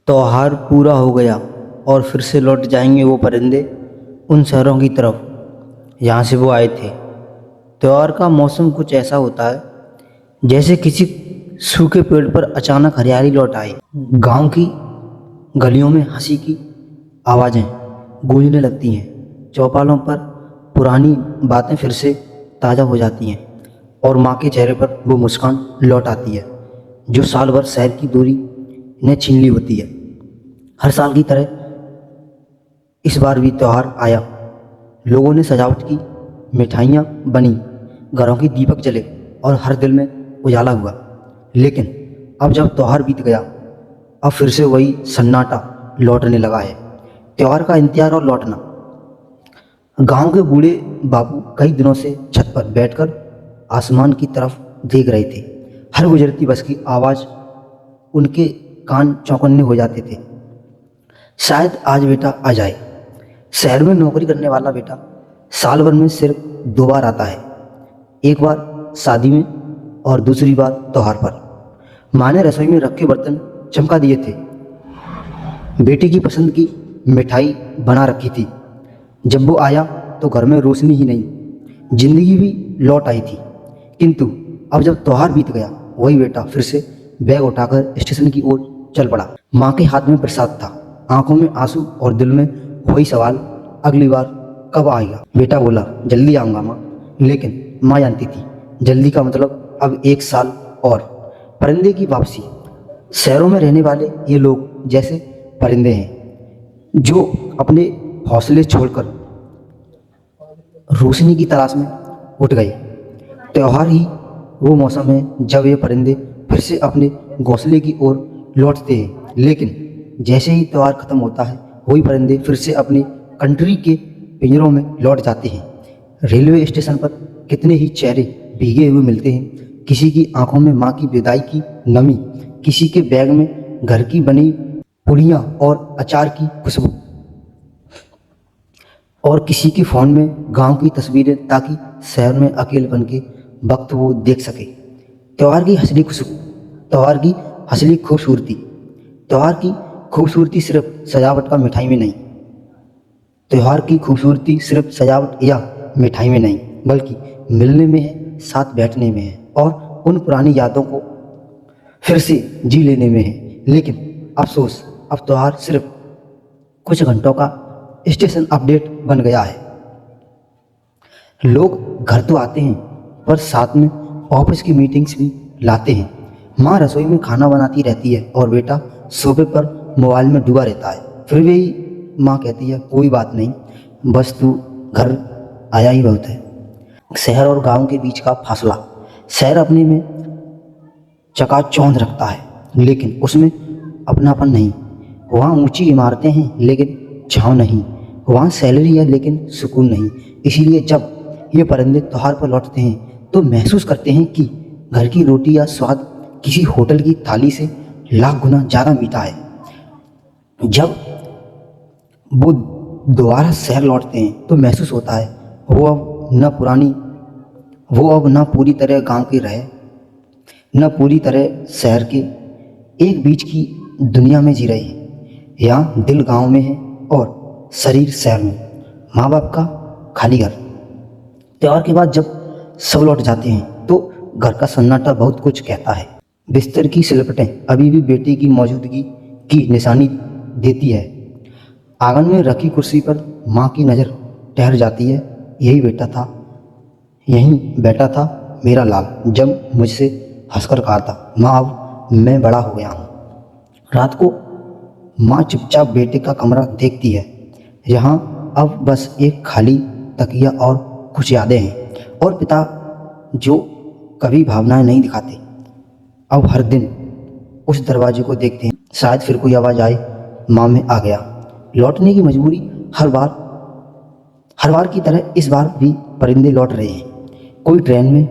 त्योहार पूरा हो गया और फिर से लौट जाएंगे वो परिंदे उन शहरों की तरफ जहाँ से वो आए थे। त्योहार का मौसम कुछ ऐसा होता है जैसे किसी सूखे पेड़ पर अचानक हरियाली लौट आई। गांव की गलियों में हंसी की आवाज़ें गूंजने लगती हैं। चौपालों पर पुरानी बातें फिर से ताज़ा हो जाती हैं और माँ के चेहरे पर वो मुस्कान लौट आती है जो साल भर शहर की दूरी ने छीन ली होती है। हर साल की तरह इस बार भी त्यौहार आया। लोगों ने सजावट की, मिठाइयाँ बनी, घरों के दीपक जले और हर दिल में उजाला हुआ। लेकिन अब जब त्यौहार बीत गया, अब फिर से वही सन्नाटा लौटने लगा है। त्यौहार का इंतजार और लौटना। गांव के बूढ़े बाबू कई दिनों से छत पर बैठकर आसमान की तरफ देख रहे थे। हर गुजरती बस की आवाज़ उनके कान चौकन्ने हो जाते थे। शायद आज बेटा आ जाए। शहर में नौकरी करने वाला बेटा साल भर में सिर्फ 2 बार आता है, एक बार शादी में और दूसरी बार त्योहार पर। माँ ने रसोई में रखे बर्तन चमका दिए थे, बेटे की पसंद की मिठाई बना रखी थी। जब वो आया तो घर में रोशनी ही नहीं, जिंदगी भी लौट आई थी। किंतु अब जब त्योहार बीत गया, वही बेटा फिर से बैग उठाकर स्टेशन की ओर चल पड़ा। माँ के हाथ में प्रसाद था, आंखों में आंसू और दिल में वही सवाल, अगली बार कब आएगा। बेटा बोला, जल्दी आऊँगा माँ। लेकिन माँ जानती थी जल्दी का मतलब अब 1 साल और। परिंदे की वापसी। शहरों में रहने वाले ये लोग जैसे परिंदे हैं जो अपने हौसले छोड़कर रोशनी की तलाश में उठ गए। त्योहार ही वो मौसम है जब ये परिंदे फिर से अपने घोंसले की ओर लौटते हैं। लेकिन जैसे ही त्यौहार खत्म होता है, वही परिंदे फिर से अपने कंट्री के पिंजरों में लौट जाते हैं। रेलवे स्टेशन पर कितने ही चेहरे भीगे हुए मिलते हैं। किसी की आंखों में माँ की विदाई की नमी, किसी के बैग में घर की बनी पुड़ियाँ और अचार की खुशबू, और किसी के फ़ोन में गांव की तस्वीरें, ताकि शहर में अकेलेपन के वक्त वो देख सके। त्यौहार की असली खुशबू, त्यौहार की असली खूबसूरती। त्यौहार की खूबसूरती सिर्फ सजावट का मिठाई में नहीं, त्यौहार की खूबसूरती सिर्फ सजावट या मिठाई में नहीं, बल्कि मिलने में है, साथ बैठने में है और उन पुरानी यादों को फिर से जी लेने में है। लेकिन अफसोस, अब त्यौहार सिर्फ कुछ घंटों का स्टेशन अपडेट बन गया है। लोग घर तो आते हैं, पर साथ में ऑफिस की मीटिंग्स भी लाते हैं। माँ रसोई में खाना बनाती रहती है और बेटा सोफे पर मोबाइल में डूबा रहता है। फिर भी माँ कहती है, कोई बात नहीं, बस तू घर आया ही बहुत है। शहर और गांव के बीच का फासला। शहर अपने में चकाचौंध रखता है, लेकिन उसमें अपनापन नहीं। वहाँ ऊंची इमारतें हैं लेकिन छाँव नहीं, वहाँ सैलरी है लेकिन सुकून नहीं। इसीलिए जब ये परिंदे त्योहार पर लौटते हैं तो महसूस करते हैं कि घर की रोटी या स्वाद किसी होटल की थाली से लाख गुना ज़्यादा मीठा है। जब वो दोबारा शहर लौटते हैं तो महसूस होता है वो अब न पूरी तरह गांव के रहे, न पूरी तरह शहर के, एक बीच की दुनिया में जी रहे हैं। यहाँ दिल गांव में है और शरीर शहर में। माँ बाप का खाली घर। त्योहार के बाद जब सब लौट जाते हैं तो घर का सन्नाटा बहुत कुछ कहता है। बिस्तर की सिलपटें अभी भी बेटे की मौजूदगी की निशानी देती है। आंगन में रखी कुर्सी पर माँ की नज़र ठहर जाती है। यही बैठा था मेरा लाल, जब मुझसे हंसकर कहा था, माँ अब मैं बड़ा हो गया हूँ। रात को माँ चुपचाप बेटे का कमरा देखती है, जहाँ अब बस एक खाली तकिया और कुछ यादें हैं। और पिता जो कभी भावनाएं नहीं दिखाते, अब हर दिन उस दरवाजे को देखते हैं, शायद फिर कोई आवाज़ आए, माँ में आ गया। लौटने की मजबूरी। हर बार की तरह इस बार भी परिंदे लौट रहे हैं, कोई ट्रेन में,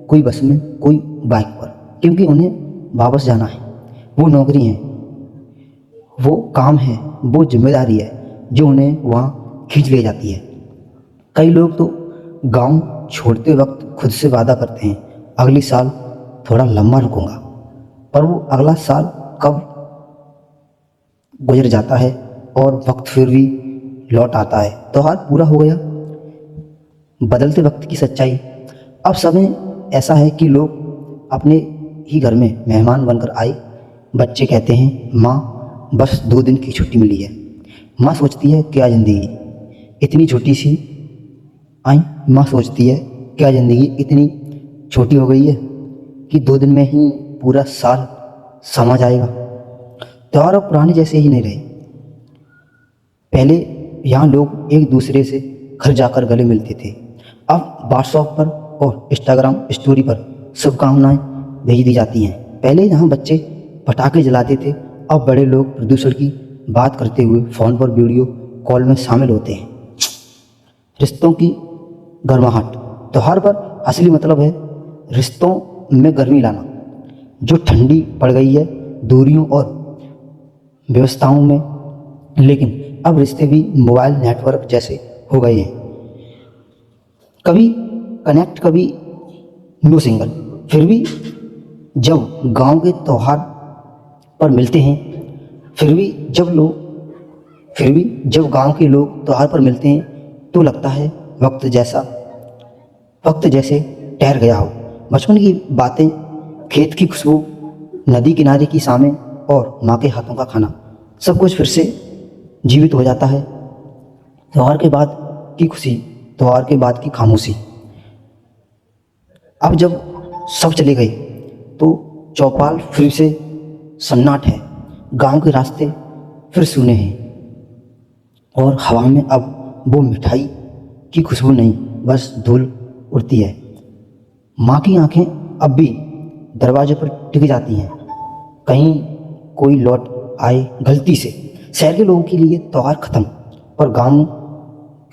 कोई बस में, कोई बाइक पर, क्योंकि उन्हें वापस जाना है। वो नौकरी है, वो काम है, वो जिम्मेदारी है जो उन्हें वहाँ खींच ले जाती है। कई लोग तो गांव छोड़ते वक्त खुद से वादा करते हैं, अगले साल थोड़ा लंबा रुकूंगा, पर वो अगला साल कब गुजर जाता है और वक्त फिर भी लौट आता है। त्यौहार पूरा हो गया, बदलते वक्त की सच्चाई। अब समय ऐसा है कि लोग अपने ही घर में मेहमान बनकर आए। बच्चे कहते हैं माँ बस 2 दिन की छुट्टी मिली है। माँ सोचती है क्या ज़िंदगी इतनी छोटी सी आई। माँ सोचती है क्या ज़िंदगी इतनी छोटी हो गई है कि 2 दिन में ही पूरा साल समा जाएगा। त्यौहार अब पुराने जैसे ही नहीं रहे। पहले यहाँ लोग एक दूसरे से घर जाकर गले मिलते थे। अब व्हाट्सएप पर और इंस्टाग्राम स्टोरी पर शुभकामनाएं भेज दी जाती हैं। पहले यहाँ बच्चे पटाखे जलाते थे, अब बड़े लोग प्रदूषण की बात करते हुए फ़ोन पर वीडियो कॉल में शामिल होते हैं। रिश्तों की गर्माहट। त्यौहार पर असली मतलब है रिश्तों में गर्मी लाना। जो ठंडी पड़ गई है दूरियों और व्यवस्थाओं में, लेकिन अब रिश्ते भी मोबाइल नेटवर्क जैसे हो गए हैं। कभी कनेक्ट कभी नो सिंगल। फिर भी जब गांव के त्यौहार पर मिलते हैं, फिर भी जब गांव के लोग त्यौहार पर मिलते हैं तो लगता है वक्त जैसे ठहर गया हो। बचपन की बातें, खेत की खुशबू, नदी किनारे की शामें और माँ के हाथों का खाना, सब कुछ फिर से जीवित हो जाता है। त्यौहार के बाद की खुशी, त्यौहार के बाद की खामोशी। अब जब सब चले गए तो चौपाल फिर से सन्नाट है। गांव के रास्ते फिर सूने हैं और हवा में अब वो मिठाई की खुशबू नहीं, बस धूल उड़ती है। माँ की आंखें अब भी दरवाजे पर टिक जाती हैं, कहीं कोई लौट आए गलती से। शहर के लोगों के लिए त्यौहार खत्म, पर गांव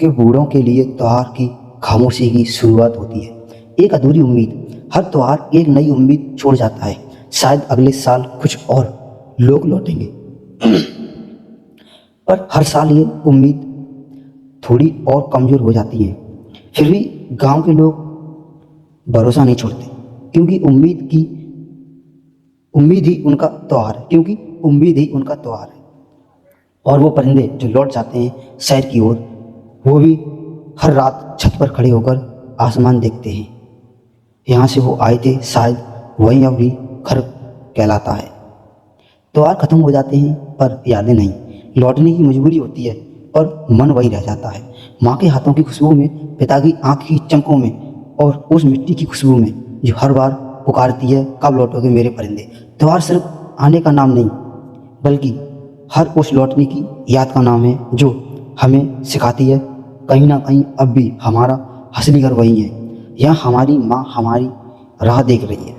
के बूढ़ों के लिए त्यौहार की खामोशी की शुरुआत होती है। एक अधूरी उम्मीद। हर त्यौहार एक नई उम्मीद छोड़ जाता है, शायद अगले साल कुछ और लोग लौटेंगे। पर हर साल ये उम्मीद थोड़ी और कमज़ोर हो जाती है। फिर भी गांव के लोग भरोसा नहीं छोड़ते, क्योंकि उम्मीद ही उनका त्यौहार है। और वो परिंदे जो लौट जाते हैं शहर की ओर, वो भी हर रात छत पर खड़े होकर आसमान देखते हैं। यहाँ से वो आए थे, शायद वही अब भी घर कहलाता है। त्यौहार खत्म हो जाते हैं पर यादें नहीं। लौटने की मजबूरी होती है पर मन वही रह जाता है। माँ के हाथों की खुशबू में, पिता की आँख की चमकों में और उस मिट्टी की खुशबू में जो हर बार पुकारती है कब लौटोगे मेरे परिंदे। त्यौहार सिर्फ आने का नाम नहीं, बल्कि हर उस लौटने की याद का नाम है जो हमें सिखाती है कहीं ना कहीं अब भी हमारा असली घर वही है। यहाँ हमारी माँ हमारी राह देख रही है।